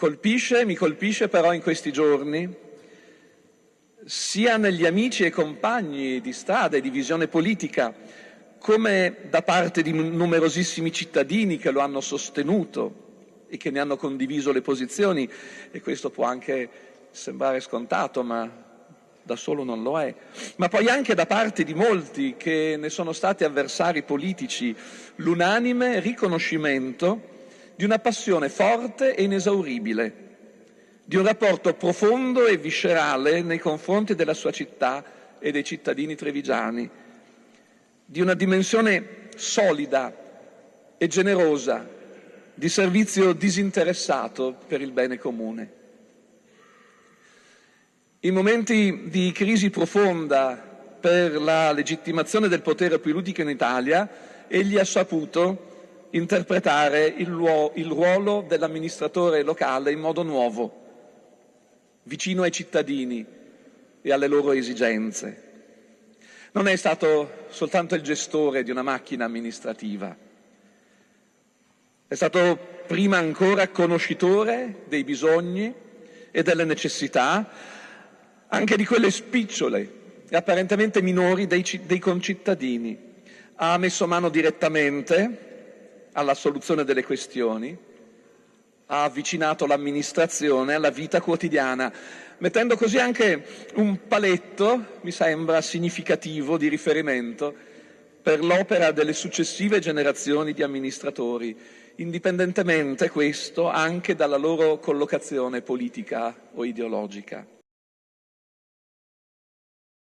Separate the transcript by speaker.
Speaker 1: Mi colpisce però in questi giorni, sia negli amici e compagni di strada e di visione politica, come da parte di numerosissimi cittadini che lo hanno sostenuto e che ne hanno condiviso le posizioni, e questo può anche sembrare scontato, ma da solo non lo è, ma poi anche da parte di molti che ne sono stati avversari politici, l'unanime riconoscimento di una passione forte e inesauribile, di un rapporto profondo e viscerale nei confronti della sua città e dei cittadini trevigiani, di una dimensione solida e generosa, di servizio disinteressato per il bene comune. In momenti di crisi profonda per la legittimazione del potere politico in Italia, egli ha saputo interpretare il ruolo dell'amministratore locale in modo nuovo, vicino ai cittadini e alle loro esigenze. Non è stato soltanto il gestore di una macchina amministrativa, è stato prima ancora conoscitore dei bisogni e delle necessità, anche di quelle spicciole e apparentemente minori dei concittadini. Ha messo mano direttamente alla soluzione delle questioni, ha avvicinato l'amministrazione alla vita quotidiana, mettendo così anche un paletto, mi sembra, significativo di riferimento per l'opera delle successive generazioni di amministratori, indipendentemente questo anche dalla loro collocazione politica o ideologica.